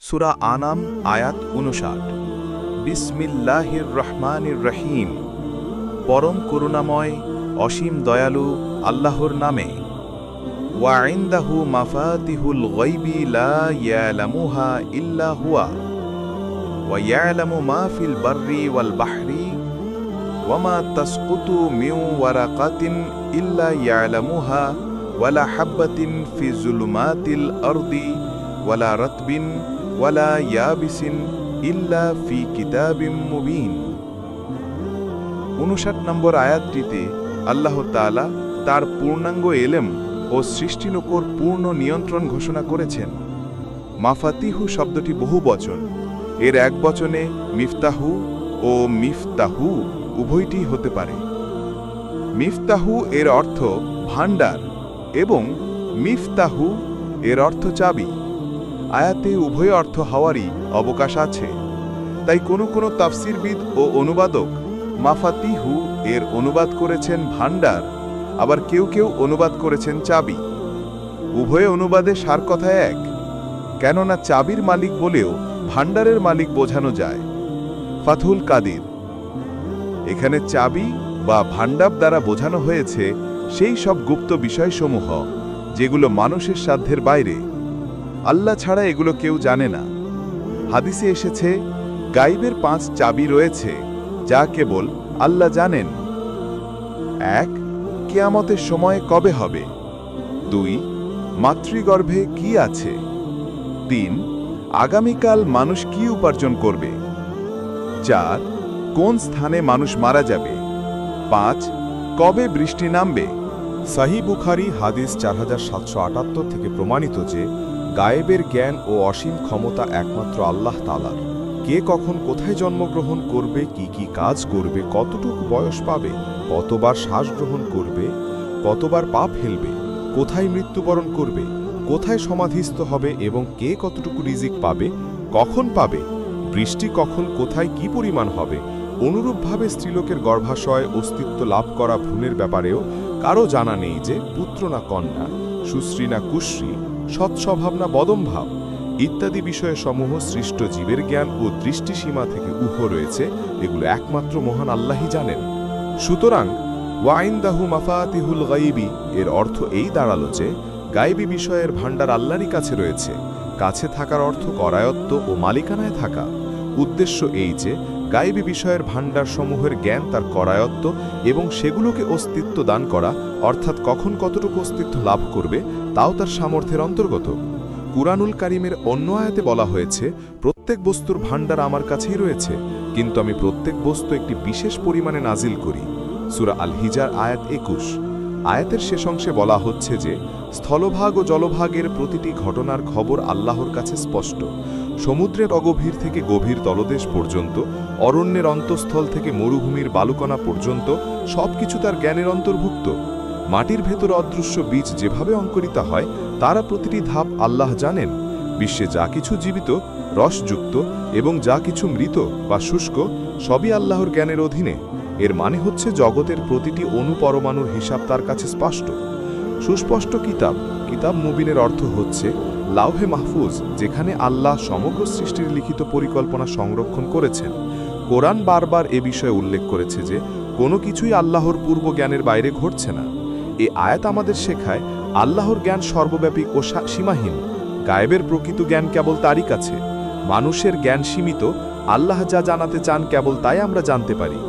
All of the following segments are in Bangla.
সূরা আনাম আয়াত ৫৯। বিসমিল্লাহির রহমানির রহিম। পরম করুণাময় অসীম দয়ালু আল্লাহর নামে। ওয়া ইনদাহু মাফাতিহুল গায়বি লা ইয়ালামুহা ইল্লা হুয়া ওয়া ইয়ালামু মা ফিল বাররি ওয়াল বাহরি ওয়া মা তাসকুতু মিন ওয়ারাকাতিন ইল্লা ইয়ালামুহা ওয়ালা হাববাতিন ফি যুলুমাতিল আরদি ওয়ালা রাতবিন ওয়ালা ইয়াবিসিন ইল্লা ফি কিতাবিম মুবিন। ৫৯ নম্বর আয়াতটিতে আল্লাহ তাআলা তার পূর্ণাঙ্গ এলেম ও সৃষ্টির উপর পূর্ণ নিয়ন্ত্রণ ঘোষণা করেছেন। মাফাতিহু শব্দটি বহুবচন, এর একবচনে মিফতাহু ও মিফতাহু উভয়টি হতে পারে। মিফতাহু এর অর্থ ভাণ্ডার এবং মিফতাহু এর অর্থ চাবি। আয়াতে উভয় অর্থ হওয়ারই অবকাশ আছে, তাই কোনো কোনো তাফসিরবিদ ও অনুবাদক মাফাতিহু এর অনুবাদ করেছেন ভাণ্ডার, আবার কেউ কেউ অনুবাদ করেছেন চাবি। উভয় অনুবাদে সার কথা এক, কেননা চাবির মালিক বলেও ভাণ্ডারের মালিক বোঝানো যায়। ফাথুল কাদির। এখানে চাবি বা ভাণ্ডার দ্বারা বোঝানো হয়েছে সেই সব গুপ্ত বিষয়সমূহ যেগুলো মানুষের সাধ্যের বাইরে। আল্লাহ ছাড়া এগুলো কেউ জানে না। হাদিসে এসেছে গাইবের ৫ চাবি রয়েছে যা কেবল আল্লাহ জানেন। ১. কিয়ামতের সময় কবে হবে। ২. মাতৃগর্ভে কি আছে। ৩. আগামীকাল মানুষ কি উপার্জন করবে। ৪. কোন স্থানে মানুষ মারা যাবে। ৫. কবে বৃষ্টি নামবে। সহিহ বুখারী হাদিস ৪৭৭৮ থেকে প্রমাণিত যে গায়েবের জ্ঞান ও অসীম ক্ষমতা একমাত্র আল্লাহ তাআলার। কে কখন কোথায় জন্মগ্রহণ করবে, কি কি কাজ করবে, কতটুকু বয়স পাবে, কতবার শ্বাস গ্রহণ করবে, কতবার পা ফেলবে, কোথায় মৃত্যুবরণ করবে, কোথায় সমাধিস্থ হবে এবং কে কতটুকু রিজিক পাবে, কখন পাবে, বৃষ্টি কখন কোথায় কি পরিমাণ হবে। অনুরূপভাবে স্ত্রীলোকের গর্ভাশয়ে অস্তিত্ব লাভ করা ভ্রূণের ব্যাপারেও কারো জানা নেই যে পুত্র না কন্যা, সুশ্রী না কুশ্রী, সৎস্বভাব না বদমভাব ইত্যাদি বিষয়ে সমূহ সৃষ্ট জীবের জ্ঞান ও দৃষ্টিসীমা থেকে উহ রয়েছে, এগুলো একমাত্র মহান আল্লাহই জানেন। সুতরাং ওয়া ইনদাহু মাফাতিহুল গায়বি এর অর্থ এই দাঁড়ালো যে গায়বী বিষয়ের ভাণ্ডার আল্লাহরই কাছে রয়েছে। কাছে থাকার অর্থ করায়ত্ত ও মালিকানায় থাকা। উদ্দেশ্য এই যে গায়বী বিষয়ের ভাণ্ডার সমূহের জ্ঞান তার করায়ত্ত এবং সেগুলোকে অস্তিত্ব দান করা, অর্থাৎ কখন কতটুকু অস্তিত্ব লাভ করবে তাও তার সামর্থ্যের অন্তর্গত। কুরআনুল কারীমের অন্য আয়াতে বলা হয়েছে প্রত্যেক বস্তুর ভাণ্ডার আমার কাছেই রয়েছে, কিন্তু আমি প্রত্যেক বস্তু একটি বিশেষ পরিমাণে নাজিল করি। সূরা আল হিজার আয়াত ২১। আয়াতের শেষ অংশে বলা হচ্ছে যে স্থলভাগ ও জলভাগের প্রতিটি ঘটনার খবর আল্লাহর কাছে স্পষ্ট। সমুদ্রের অগভীর থেকে গভীর তলদেশ পর্যন্ত, অরণ্যের অন্তঃস্থল থেকে মরুভূমির বালুকণা পর্যন্ত সবকিছু তার জ্ঞানের অন্তর্ভুক্ত। মাটির ভেতর অদৃশ্য বীজ যেভাবে অঙ্কুরিত হয় তারা প্রতিটি ধাপ আল্লাহ জানেন। বিশ্বে যা কিছু জীবিত, রসযুক্ত এবং যা কিছু মৃত বা শুষ্ক সবই আল্লাহর জ্ঞানের অধীনে। এর মানে হচ্ছে জগতের প্রতিটি অণুপরমাণুর হিসাব তার কাছে স্পষ্ট। সুস্পষ্ট কিতাব, কিতাব মুবিনের অর্থ হচ্ছে লাউহে মাহফুজ, যেখানে আল্লাহ সমগ্র সৃষ্টির লিখিত পরিকল্পনা সংরক্ষণ করেছেন। কোরআন বারবার এ বিষয়ে উল্লেখ করেছে যে কোনো কিছুই আল্লাহর পূর্ব জ্ঞানের বাইরে ঘটছে না। এই আয়াত আমাদের শেখায় আল্লাহর জ্ঞান সর্বব্যাপী ও সীমাহীন। গায়েবের প্রকৃত জ্ঞান কেবল তারই কাছে। মানুষের জ্ঞান সীমিত, আল্লাহ যা জানাতে চান কেবল তাই আমরা জানতে পারি।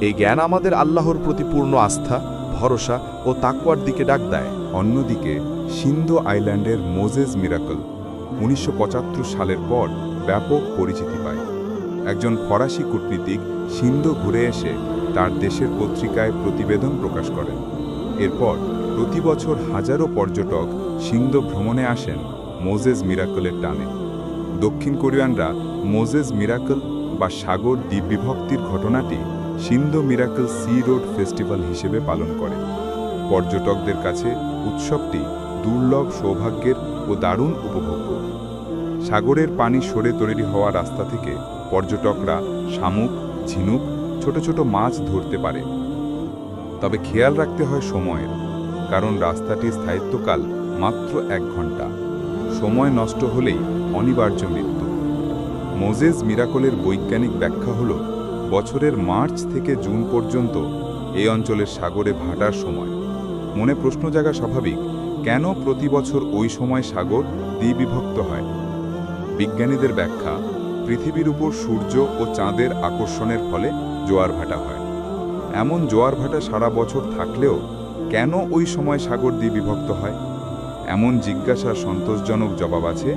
এই জ্ঞান আমাদের আল্লাহর প্রতি পূর্ণ আস্থা, ভরসা ও তাকওয়ার দিকে ডাক দেয়। অন্যদিকে সিন্ধু আইল্যান্ডের মোজেস মিরাকল ১৯৭৫ সালের পর ব্যাপক পরিচিতি পায়। একজন ফরাসি কূটনীতিক সিন্ধু ঘুরে এসে তার দেশের পত্রিকায় প্রতিবেদন প্রকাশ করেন। এরপর প্রতি বছর হাজারো পর্যটক সিন্ধু ভ্রমণে আসেন মোজেস মিরাকলের টানে। দক্ষিণ কোরিয়ানরা মোজেস মিরাকল বা সাগর দ্বীপ বিভক্তির ঘটনাটি সিন্ধু মিরাকল সি রোড ফেস্টিভ্যাল হিসেবে পালন করে। পর্যটকদের কাছে উৎসবটি দুর্লভ সৌভাগ্যের ও দারুণ উপভোগ্য। সাগরের পানি সরে তৈরি হওয়া রাস্তা থেকে পর্যটকরা শামুক, ঝিনুক, ছোট ছোট মাছ ধরতে পারে। তবে খেয়াল রাখতে হয় সময়ের, কারণ রাস্তাটির স্থায়িত্বকাল মাত্র ১ ঘন্টা। সময় নষ্ট হলেই অনিবার্য মৃত্যু। মোজেস মিরাকলের বৈজ্ঞানিক ব্যাখ্যা হল বছরের মার্চ থেকে জুন পর্যন্ত এই অঞ্চলের সাগরে ভাটার সময়। মনে প্রশ্ন জাগা স্বাভাবিক, কেন প্রতি বছর ওই সময় সাগর দ্বিবিভক্ত হয়? বিজ্ঞানীদের ব্যাখ্যা, পৃথিবীর উপর সূর্য ও চাঁদের আকর্ষণের ফলে জোয়ার ভাটা হয়। এমন জোয়ার ভাটা সারা বছর থাকলেও কেন ওই সময় সাগর দ্বিবিভক্ত হয়? এমন জিজ্ঞাসার সন্তোষজনক জবাব আছে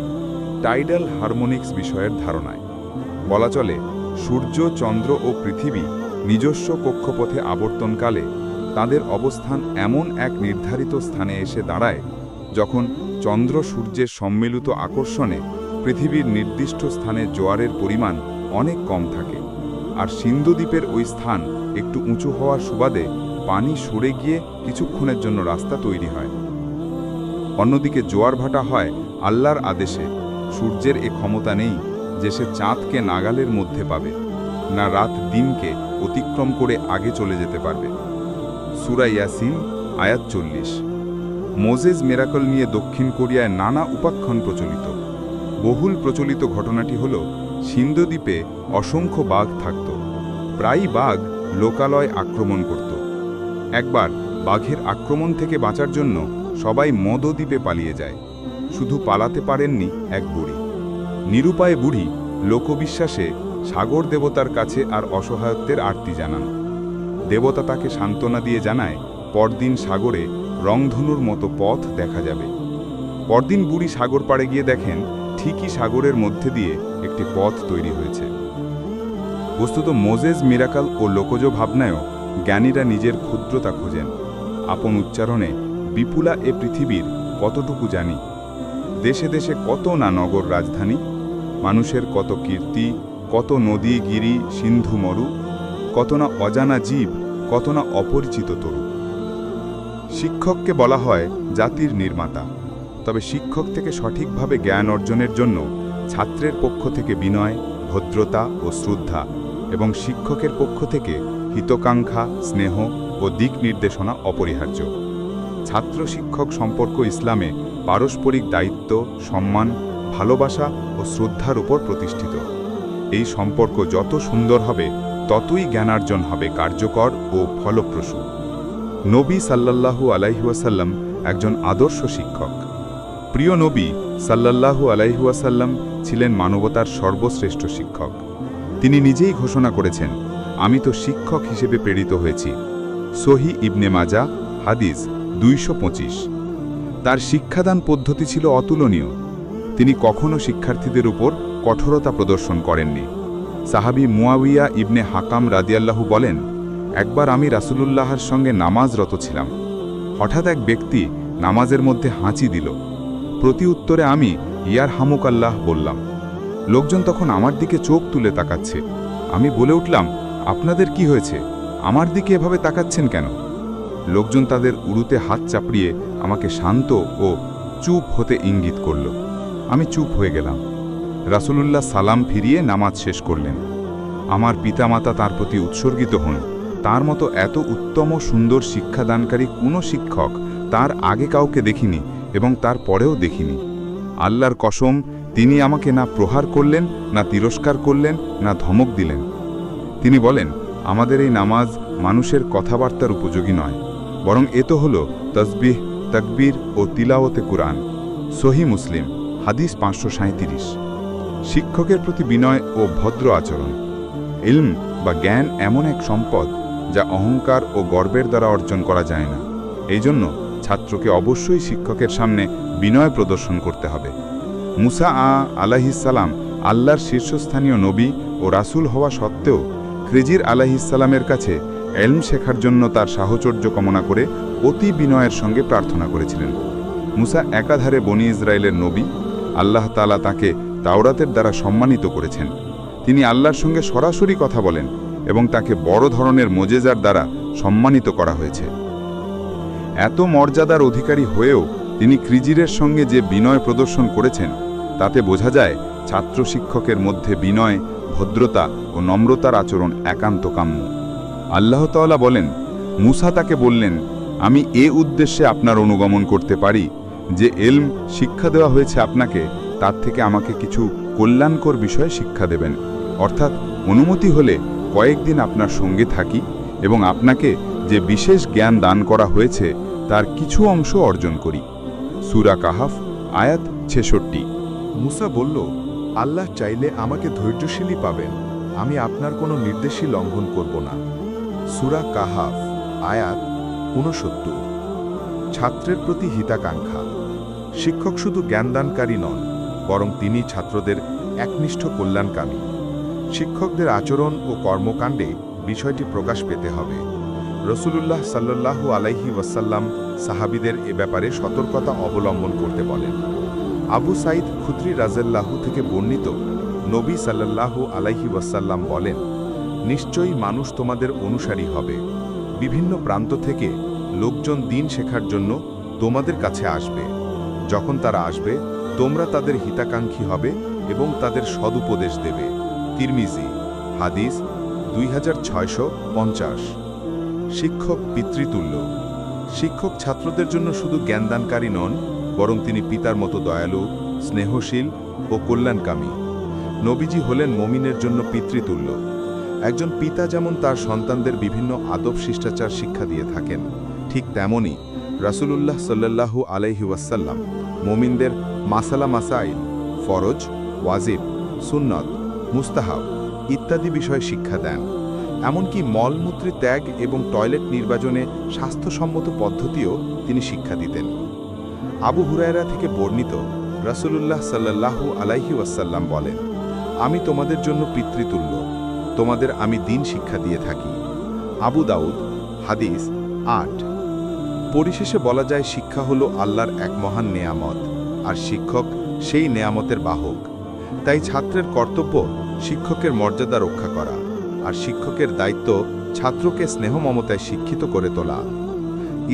টাইডাল হারমোনিক্স বিষয়ের ধারণায়। বলা চলে, সূর্য, চন্দ্র ও পৃথিবী নিজস্ব কক্ষপথে আবর্তনকালে তাদের অবস্থান এমন এক নির্ধারিত স্থানে এসে দাঁড়ায় যখন চন্দ্র সূর্যের সম্মিলিত আকর্ষণে পৃথিবীর নির্দিষ্ট স্থানে জোয়ারের পরিমাণ অনেক কম থাকে, আর সিন্ধু দ্বীপের ওই স্থান একটু উঁচু হওয়ার সুবাদে পানি সরে গিয়ে কিছুক্ষণের জন্য রাস্তা তৈরি হয়। অন্যদিকে জোয়ার ভাটা হয় আল্লাহর আদেশে। সূর্যের এ ক্ষমতা নেই যে সে চাঁদকে নাগালের মধ্যে পাবে, না রাত দিনকে অতিক্রম করে আগে চলে যেতে পারবে। সূরা ইয়াসিন আয়াত 40। মোজেস মিরাকল নিয়ে দক্ষিণ কোরিয়ায় নানা উপাখ্যান প্রচলিত। বহুল প্রচলিত ঘটনাটি হল, সিন্ধু দ্বীপে অসংখ্য বাঘ থাকত। প্রায়ই বাঘ লোকালয় আক্রমণ করত। একবার বাঘের আক্রমণ থেকে বাঁচার জন্য সবাই মদো দ্বীপে পালিয়ে যায়। শুধু পালাতে পারেননি এক বুড়ি। নিরুপায় বুড়ি লোকবিশ্বাসে সাগর দেবতার কাছে আর অসহায়ত্বের আরতি জানান। দেবতা তাকে সান্ত্বনা দিয়ে জানায় পরদিন সাগরে রংধনুর মতো পথ দেখা যাবে। পরদিন বুড়ি সাগর পাড়ে গিয়ে দেখেন ঠিকই সাগরের মধ্যে দিয়ে একটি পথ তৈরি হয়েছে। বস্তুত মোজেস মিরাকল ও লোকজ ভাবনায়ও জ্ঞানীরা নিজের ক্ষুদ্রতা খোঁজেন। আপন উচ্চারণে বিপুলা এ পৃথিবীর কতটুকু জানি। দেশে দেশে কত না নগর রাজধানী, মানুষের কত কীর্তি, কত নদী গিরি সিন্ধু মরু, কত না অজানা জীব, কত না অপরিচিত তরু। শিক্ষককে বলা হয় জাতির নির্মাতা, তবে শিক্ষক থেকে সঠিকভাবে জ্ঞান অর্জনের জন্য ছাত্রের পক্ষ থেকে বিনয়, ভদ্রতা ও শ্রদ্ধা এবং শিক্ষকের পক্ষ থেকে হিতকাঙ্ক্ষা, স্নেহ ও দিক নির্দেশনা অপরিহার্য। ছাত্র শিক্ষক সম্পর্ক ইসলামে পারস্পরিক দায়িত্ব, সম্মান, ভালোবাসা ও শ্রদ্ধার উপর প্রতিষ্ঠিত। এই সম্পর্ক যত সুন্দর হবে ততই জ্ঞানার্জন হবে কার্যকর ও ফলপ্রসূ। নবী সাল্লাল্লাহু আলাইহি ওয়াসাল্লাম একজন আদর্শ শিক্ষক। প্রিয় নবী সাল্লাল্লাহু আলাইহি ওয়াসাল্লাম ছিলেন মানবতার সর্বশ্রেষ্ঠ শিক্ষক। তিনি নিজেই ঘোষণা করেছেন, আমি তো শিক্ষক হিসেবে প্রেরিত হয়েছি। সহি ইবনে মাজা হাদিস 225। তার শিক্ষাদান পদ্ধতি ছিল অতুলনীয়। তিনি কখনো শিক্ষার্থীদের উপর কঠোরতা প্রদর্শন করেননি। সাহাবী মুয়াবিয়া ইবনে হাকাম রাদিয়াল্লাহু বলেন, একবার আমি রাসূলুল্লাহর সঙ্গে নামাজরত ছিলাম। হঠাৎ এক ব্যক্তি নামাজের মধ্যে হাঁচি দিল। প্রতি উত্তরে আমি ইয়ারহামুকাল্লাহ বললাম। লোকজন তখন আমার দিকে চোখ তুলে তাকাচ্ছে। আমি বলে উঠলাম, আপনাদের কি হয়েছে? আমার দিকে এভাবে তাকাচ্ছেন কেন? লোকজন তাদের উরুতে হাত চাপড়িয়ে আমাকে শান্ত ও চুপ হতে ইঙ্গিত করল। আমি চুপ হয়ে গেলাম। রাসূলুল্লাহ সালাম ফিরিয়ে নামাজ শেষ করলেন। আমার পিতামাতা তার প্রতি উৎসর্গিত হন। তার মতো এত উত্তম ও সুন্দর শিক্ষাদানকারী কোনো শিক্ষক তার আগে কাউকে দেখিনি এবং তার পরেও দেখিনি। আল্লাহর কসম, তিনি আমাকে না প্রহার করলেন, না তিরস্কার করলেন, না ধমক দিলেন। তিনি বলেন, আমাদের এই নামাজ মানুষের কথাবার্তার উপযোগী নয়, বরং এ তো হল তসবিহ, তাকবীর ও তিলাওয়াতে কুরআন। সহি মুসলিম হাদিস 537। শিক্ষকের প্রতি বিনয় ও ভদ্র আচরণ। ইলম বা জ্ঞান এমন এক সম্পদ যা অহংকার ও গর্বের দ্বারা অর্জন করা যায় না। এই জন্য ছাত্রকে অবশ্যই শিক্ষকের সামনে বিনয় প্রদর্শন করতে হবে। মুসা আলাইহিস সালাম আল্লাহর শীর্ষস্থানীয় নবী ও রাসূল হওয়া সত্ত্বেও খিজির আলাইহিস সালামের কাছে ইলম শেখার জন্য তার সাহচর্য কামনা করে অতি বিনয়ের সঙ্গে প্রার্থনা করেছিলেন। মুসা একাধারে বনি ইসরায়েলের নবী। আল্লাহ তাআলা তাকে তাওরাতের দ্বারা সম্মানিত করেছেন। তিনি আল্লাহর সঙ্গে সরাসরি কথা বলেন এবং তাকে বড় ধরনের মোজেজার দ্বারা সম্মানিত করা হয়েছে। এত মর্যাদার অধিকারী হয়েও তিনি খিজিরের সঙ্গে যে বিনয় প্রদর্শন করেছেন তাতে বোঝা যায় ছাত্র শিক্ষকের মধ্যে বিনয়, ভদ্রতা ও নম্রতার আচরণ একান্ত কাম্য। আল্লাহ তাআলা বলেন, মুসা তাকে বললেন, আমি এ উদ্দেশ্যে আপনার অনুগমন করতে পারি যে ইলম শিক্ষা দেওয়া হয়েছে আপনাকে তার থেকে আমাকে কিছু কল্যাণকর বিষয়ে শিক্ষা দেবেন, অর্থাৎ অনুমতি হলে কয়েকদিন আপনার সঙ্গে থাকি এবং আপনাকে যে বিশেষ জ্ঞান দান করা হয়েছে তার কিছু অংশ অর্জন করি। সূরা কাহাফ আয়াত 66। মুসা বলল, আল্লাহ চাইলে আমাকে ধৈর্যশীলই পাবেন, আমি আপনার কোনো নির্দেশই লঙ্ঘন করব না। সূরা কাহাফ আয়াত 69। ছাত্রের প্রতি হিতাকাঙ্ক্ষা। শিক্ষক শুধু জ্ঞানদানকারী নন, বরং তিনি ছাত্রদের একনিষ্ঠ কল্যাণকামী। শিক্ষকদের আচরণ ও কর্মকাণ্ডে বিষয়টি প্রকাশ পেতে হবে। রাসূলুল্লাহ সাল্লাল্লাহু আলাইহি ওয়াসাল্লাম সাহাবীদের এ ব্যাপারে সতর্কতা অবলম্বন করতে বলেন। আবু সাঈদ খুদরি রাদিয়াল্লাহু থেকে বর্ণিত, নবী সাল্লাল্লাহু আলাইহি ওয়াসাল্লাম বলেন, নিশ্চয়ই মানুষ তোমাদের অনুসারী হবে। বিভিন্ন প্রান্ত থেকে লোকজন দ্বীন শেখার জন্য তোমাদের কাছে আসবে। যখন তারা আসবে, তোমরা তাদের হিতাকাঙ্ক্ষী হবে এবং তাদের সদুপদেশ দেবে। তিরমিজি হাদিস 2650। শিক্ষক পিতৃতুল্য। শিক্ষক ছাত্রদের জন্য শুধু জ্ঞানদানকারী নন, বরং তিনি পিতার মতো দয়ালু, স্নেহশীল ও কল্যাণকামী। নবীজি হলেন মুমিনের জন্য পিতৃতুল্য। একজন পিতা যেমন তার সন্তানদের বিভিন্ন আদব শিষ্টাচার শিক্ষা দিয়ে থাকেন, ঠিক তেমনি রাসূলুল্লাহ সাল্লাল্লাহু আলাইহি ওয়াসাল্লাম মুমিনদের মাসালা মাসাইল, ফরজ, ওয়াজিব, সুন্নত, মুস্তাহাব ইত্যাদি বিষয়ে শিক্ষা দেন। এমনকি মলমূত্র ত্যাগ এবং টয়লেট নির্বাচনে স্বাস্থ্যসম্মত পদ্ধতিও তিনি শিক্ষা দিতেন। আবু হুরায়রা থেকে বর্ণিত, রাসূলুল্লাহ সাল্লাল্লাহু আলাইহি ওয়াসাল্লাম বলেন, আমি তোমাদের জন্য পিতৃতুল্য, তোমাদের আমি দ্বীন শিক্ষা দিয়ে থাকি। আবু দাউদ হাদিস 8। পরিশেষে বলা যায়, শিক্ষা হলো আল্লাহর এক মহান নেয়ামত, আর শিক্ষক সেই নেয়ামতের বাহক। তাই ছাত্রের কর্তব্য শিক্ষকের মর্যাদা রক্ষা করা, আর শিক্ষকের দায়িত্ব ছাত্রকে স্নেহ মমতায় শিক্ষিত করে তোলা।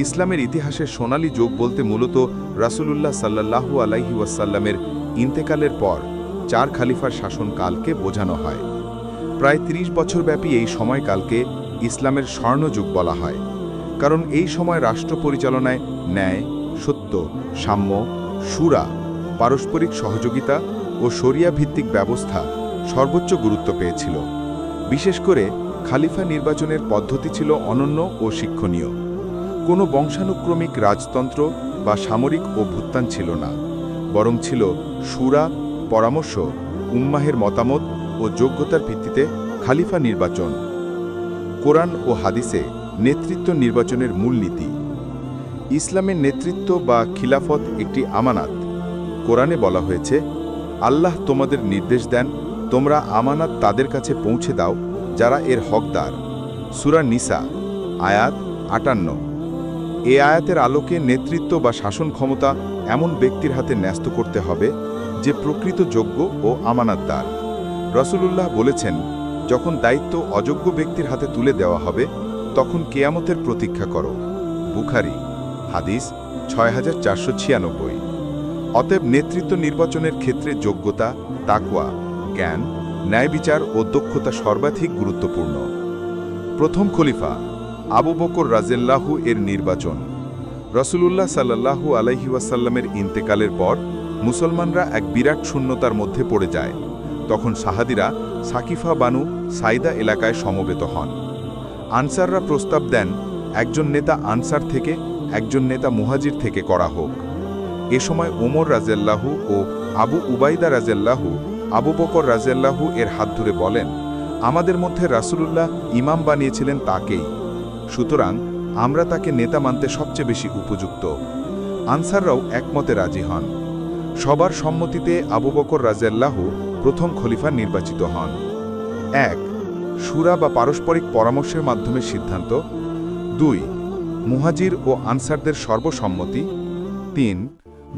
ইসলামের ইতিহাসের সোনালী যুগ বলতে মূলত রাসূলুল্লাহ সাল্লাল্লাহু আলাইহি ওয়াসাল্লামের ইন্তেকালের পর 4 খলিফার শাসনকালকে বোঝানো হয়। প্রায় 30 বছরব্যাপী এই সময়কালকে ইসলামের স্বর্ণযুগ বলা হয়, কারণ এই সময় রাষ্ট্র পরিচালনায় ন্যায়, সত্য, সাম্য, শুরা, পারস্পরিক সহযোগিতা ও শরিয়া ভিত্তিক ব্যবস্থা সর্বোচ্চ গুরুত্ব পেয়েছিল। বিশেষ করে খালিফা নির্বাচনের পদ্ধতি ছিল অনন্য ও শিক্ষণীয়। কোনো বংশানুক্রমিক রাজতন্ত্র বা সামরিক অভ্যুত্থান ছিল না, বরং ছিল শুরা, পরামর্শ, উম্মাহের মতামত ও যোগ্যতার ভিত্তিতে খালিফা নির্বাচন। কোরআন ও হাদিসে নেতৃত্ব নির্বাচনের মূলনীতি। ইসলামের নেতৃত্ব বা খিলাফত একটি আমানাত। কোরআনে বলা হয়েছে, আল্লাহ তোমাদের নির্দেশ দেন, তোমরা আমানাত তাদের কাছে পৌঁছে দাও যারা এর হকদার। সূরা নিসা আয়াত 58। এ আয়াতের আলোকে নেতৃত্ব বা শাসন ক্ষমতা এমন ব্যক্তির হাতে ন্যস্ত করতে হবে যে প্রকৃত যোগ্য ও আমানাতদার। রাসূলুল্লাহ বলেছেন, যখন দায়িত্ব অযোগ্য ব্যক্তির হাতে তুলে দেওয়া হবে, তখন কিয়ামতের প্রতীক্ষা করো। বুখারী হাদিস 6496। অতএব নেতৃত্ব নির্বাচনের ক্ষেত্রে যোগ্যতা, তাকওয়া, জ্ঞান, ন্যায় বিচার ও দক্ষতা সর্বাধিক গুরুত্বপূর্ণ। প্রথম খলিফা আবু বকর রাদিয়াল্লাহু এর নির্বাচন। রাসূলুল্লাহ সাল্লাল্লাহু আলাইহি ওয়াসাল্লামের ইন্তেকালের পর মুসলমানরা এক বিরাট শূন্যতার মধ্যে পড়ে যায়। তখন সাহাদীরা সাকিফা বানু সাইদা এলাকায় সমবেত হন। আনসাররা প্রস্তাব দেন, একজন নেতা আনসার থেকে, একজন নেতা মুহাজির থেকে করা হোক। এ সময় ওমর রাদিয়াল্লাহু ও আবু উবাইদা রাদিয়াল্লাহু আবু বকর রাদিয়াল্লাহু এর হাত ধরে বলেন, আমাদের মধ্যে রাসূলুল্লাহ ইমাম বানিয়েছিলেন তাকেই, সুতরাং আমরা তাকে নেতা মানতে সবচেয়ে বেশি উপযুক্ত। আনসাররাও একমতে রাজি হন। সবার সম্মতিতে আবু বকর রাদিয়াল্লাহু প্রথম খলিফা নির্বাচিত হন। 1. শুরা বা পারস্পরিক পরামর্শের মাধ্যমে সিদ্ধান্ত। 2. মুহাজির ও আনসারদের সর্বসম্মতি। 3.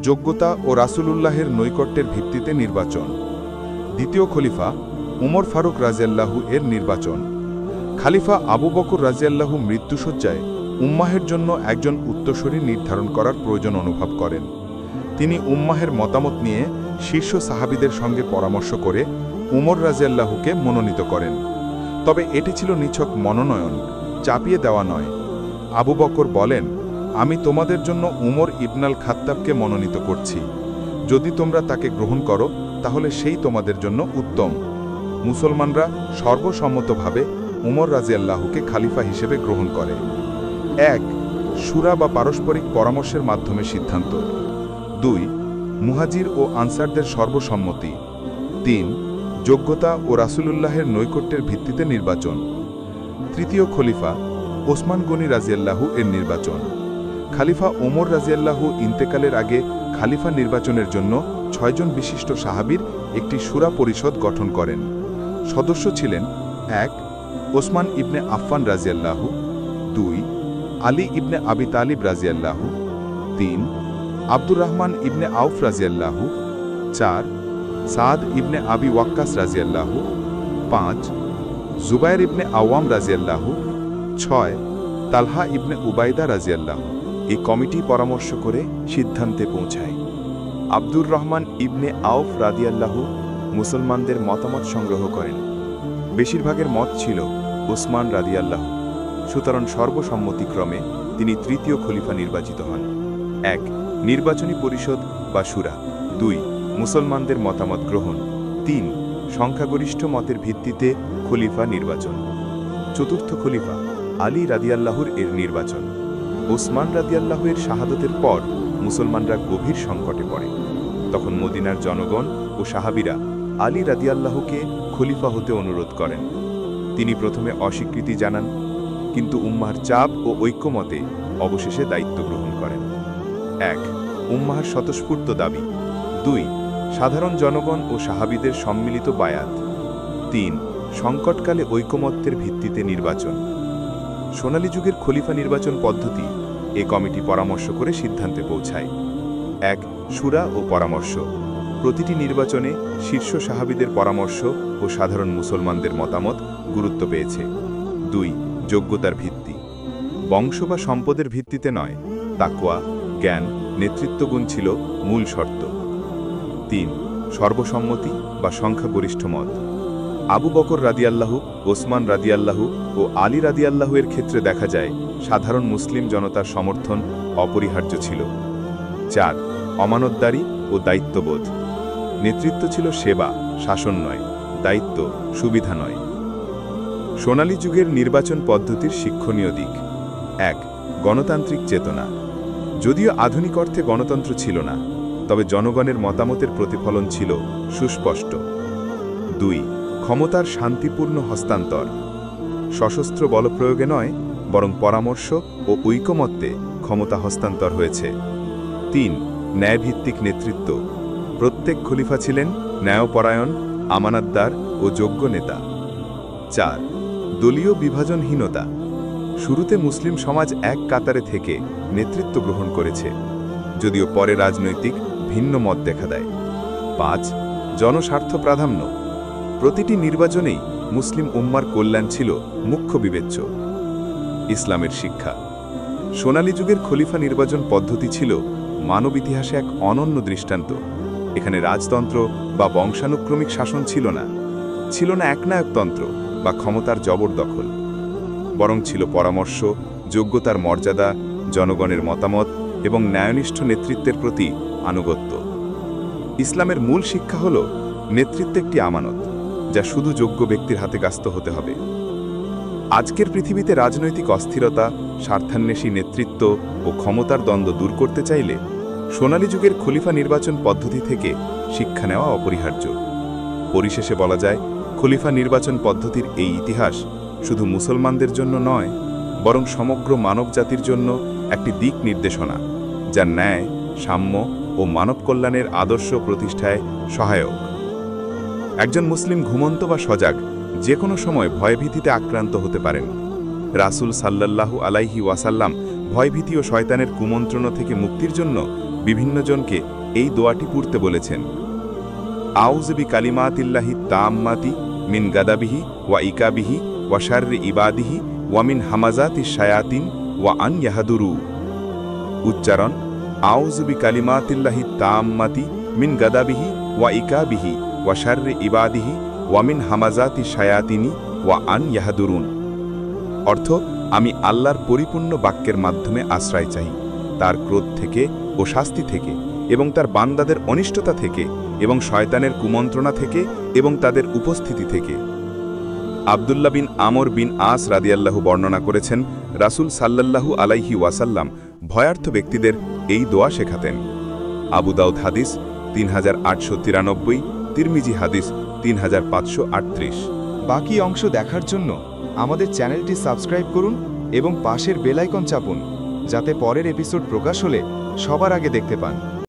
যোগ্যতা ও রাসূলুল্লাহের নৈকট্যের ভিত্তিতে নির্বাচন। দ্বিতীয় খলিফা উমর ফারুক রাদিয়াল্লাহু এর নির্বাচন। খালিফা আবু বকর রাদিয়াল্লাহু মৃত্যুশয্যায় উম্মাহের জন্য একজন উত্তরসূরি নির্ধারণ করার প্রয়োজন অনুভব করেন। তিনি উম্মাহের মতামত নিয়ে শীর্ষ সাহাবীদের সঙ্গে পরামর্শ করে উমর রাদিয়াল্লাহুকে মনোনীত করেন। তবে এটি ছিল নিছক মনোনয়ন, চাপিয়ে দেওয়া নয়। আবু বকর বলেন, আমি তোমাদের জন্য উমর ইবনাল খাত্তাবকে মনোনীত করছি। যদি তোমরা তাকে গ্রহণ করো তাহলে সেই তোমাদের জন্য উত্তম। মুসলমানরা সর্বসম্মতভাবে উমর রাদিয়াল্লাহুকে খালিফা হিসেবে গ্রহণ করে। 1. শুরা বা পারস্পরিক পরামর্শের মাধ্যমে সিদ্ধান্ত। 2. মুহাজির ও আনসারদের সর্বসম্মতি। 3. যোগ্যতা ও রাসূলুল্লাহের নৈকট্যের ভিত্তিতে নির্বাচন। তৃতীয় খলিফা ওসমান গনি রাদিয়াল্লাহু এর নির্বাচন। খালিফা ওমর রাদিয়াল্লাহু ইন্তেকালের আগে খালিফা নির্বাচনের জন্য 6 জন বিশিষ্ট সাহাবীর একটি শুরা পরিষদ গঠন করেন। সদস্য ছিলেন 1. ওসমান ইবনে আফফান রাদিয়াল্লাহু, 2. আলী ইবনে আবি তালিব রাদিয়াল্লাহু, 3. আব্দুর রহমান ইবনে আউফ রাদিয়াল্লাহু, 4. সাদ ইবনে আবি ওয়াক্কাস রাদিয়াল্লাহু, 5. জুবায়ের ইবনে আওয়াম রাদিয়াল্লাহু, 6. তালহা ইবনে উবাইদা রাদিয়াল্লাহু। এই কমিটি পরামর্শ করে সিদ্ধান্তে পৌঁছায়। আব্দুর রহমান ইবনে আউফ রাদিয়াল্লাহু মুসলমানদের মতামত সংগ্রহ করেন। বেশিরভাগের মত ছিল ওসমান রাদিয়াল্লাহু, সুতরাং সর্বসম্মতিক্রমে তিনি তৃতীয় খলিফা নির্বাচিত হন। 1. নির্বাচনী পরিষদ বা শুরা। 2. মুসলমানদের মতামত গ্রহণ। 3. সংখ্যাগরিষ্ঠ মতের ভিত্তিতে খলিফা নির্বাচন। চতুর্থ খলিফা আলী রাদিয়াল্লাহুর এর নির্বাচন। ওসমান রাদিয়াল্লাহু এর শাহাদতের পর মুসলমানরা গভীর সংকটে পড়ে। তখন মদিনার জনগণ ও সাহাবীরা আলী রাদিয়াল্লাহুকে খলিফা হতে অনুরোধ করেন। তিনি প্রথমে অস্বীকৃতি জানান, কিন্তু উম্মাহর চাপ ও ঐক্যমতে অবশেষে দায়িত্ব গ্রহণ করেন। 1. উম্মাহর স্বতঃস্ফূর্ত দাবি। 2. সাধারণ জনগণ ও সাহাবীদের সম্মিলিত বায়াত। 3. সংকটকালে ঐকমত্যের ভিত্তিতে নির্বাচন। সোনালী যুগের খলিফা নির্বাচন পদ্ধতি এ কমিটি পরামর্শ করে সিদ্ধান্তে পৌঁছায়। 1. শুরা ও পরামর্শ। প্রতিটি নির্বাচনে শীর্ষ সাহাবীদের পরামর্শ ও সাধারণ মুসলমানদের মতামত গুরুত্ব পেয়েছে। 2. যোগ্যতার ভিত্তি। বংশ বা সম্পদের ভিত্তিতে নয়, তাকওয়া, জ্ঞান, নেতৃত্বগুণ ছিল মূল শর্ত। 3. সর্বসম্মতি বা সংখ্যাগরিষ্ঠ মত। আবু বকর রাদিয়াল্লাহু, ওসমান রাদিয়াল্লাহু ও আলী রাদিয়াল্লাহু এর ক্ষেত্রে দেখা যায় সাধারণ মুসলিম জনতার সমর্থন অপরিহার্য ছিল। 4. অমানতদারি ও দায়িত্ববোধ। নেতৃত্ব ছিল সেবা, শাসন নয়, দায়িত্ব, সুবিধা নয়। সোনালী যুগের নির্বাচন পদ্ধতির শিক্ষণীয় দিক। 1. গণতান্ত্রিক চেতনা। যদিও আধুনিক অর্থে গণতন্ত্র ছিল না, তবে জনগণের মতামতের প্রতিফলন ছিল সুস্পষ্ট। 2. ক্ষমতার শান্তিপূর্ণ হস্তান্তর। সশস্ত্র বলপ্রয়োগে নয়, বরং পরামর্শ ও ঐকমত্যে ক্ষমতা হস্তান্তর হয়েছে। 3. ন্যায়ভিত্তিক নেতৃত্ব। প্রত্যেক খলিফা ছিলেন ন্যায়পরায়ণ, আমানতদার ও যোগ্য নেতা। 4. দলীয় বিভাজনহীনতা। শুরুতে মুসলিম সমাজ এক কাতারে থেকে নেতৃত্ব গ্রহণ করেছে, যদিও পরে রাজনৈতিক ভিন্ন মত দেখা দেয়। 5. জনস্বার্থ প্রাধান্য। প্রতিটি নির্বাচনেই মুসলিম উম্মার কল্যাণ ছিল মুখ্য বিবেচ্য। ইসলামের শিক্ষা। সোনালী যুগের খলিফা নির্বাচন পদ্ধতি ছিল মানব ইতিহাসে এক অনন্য দৃষ্টান্ত। এখানে রাজতন্ত্র বা বংশানুক্রমিক শাসন ছিল না, ছিল না একনায়কতন্ত্র বা ক্ষমতার জবরদখল, বরং ছিল পরামর্শ, যোগ্যতার মর্যাদা, জনগণের মতামত এবং ন্যায়নিষ্ঠ নেতৃত্বের প্রতি আনুগত্য। ইসলামের মূল শিক্ষা হল নেতৃত্ব একটি আমানত, যা শুধু যোগ্য ব্যক্তির হাতে কাস্ত হতে হবে। আজকের পৃথিবীতে রাজনৈতিক অস্থিরতা, স্বার্থান্বেষী নেতৃত্ব ও ক্ষমতার দ্বন্দ্ব দূর করতে চাইলে সোনালী যুগের খলিফা নির্বাচন পদ্ধতি থেকে শিক্ষা নেওয়া অপরিহার্য। পরিশেষে বলা যায়, খলিফা নির্বাচন পদ্ধতির এই ইতিহাস শুধু মুসলমানদের জন্য নয়, বরং সমগ্র মানবজাতির জন্য একটি দিক নির্দেশনা, যা ন্যায়, সাম্য ও মানব কল্যাণের আদর্শ প্রতিষ্ঠায় সহায়ক। একজন মুসলিম ঘুমন্ত বা সজাগ যে কোনো সময় ভয়ভীতিতে আক্রান্ত হতে পারেন। রাসূল সাল্লাল্লাহু আলাইহি ওয়াসাল্লাম ভয়ভীতি ও শয়তানের কুমন্ত্রণা থেকে মুক্তির জন্য বিভিন্ন জনকে এই দোয়াটি পড়তে বলেছেন। আউযু বিকালিমাতিল্লাহি তাম্মাতি মিন গাদাবিহি ওয়া ইকাবিহি ওয়া শাররি ইবাদিহি ওয়া মিন হামাজাতিশ শায়াতিন ওয়া আন ইয়াহদুরু। উচ্চারণ: আউযু বিকালিমাতিল্লাহি তাম্মাতি মিন গাদাবিহি ওয়া ইকাবিহি ওয়া শাররি ইবাদিহি ওয়া মিন হামাজাতিশ শায়াতিনি ওয়া আন ইয়াহদুরুন। অর্থ: আমি আল্লাহর পরিপূর্ণ বাক্যের মাধ্যমে আশ্রয় চাই, তার ক্রোধ থেকে ও শাস্তি থেকে, এবং তার বান্দাদের অনিষ্টতা থেকে এবং শয়তানের কুমন্ত্রণা থেকে এবং তাদের উপস্থিতি থেকে। আব্দুল্লাহ বিন আমর বিন আস রাদিয়াল্লাহু বর্ণনা করেছেন, রাসূল সাল্লাল্লাহু আলাইহি ওয়াসাল্লাম ভয়ার্থ ব্যক্তিদের এই দোয়া শেখাতেন। আবু দাউদ হাদিস 3893, তিরমিজি হাদিস 3538। বাকি অংশ দেখার জন্য আমাদের চ্যানেলটি সাবস্ক্রাইব করুন এবং পাশের বেল আইকন চাপুন, যাতে পরের এপিসোড প্রকাশ হলে সবার আগে দেখতে পান।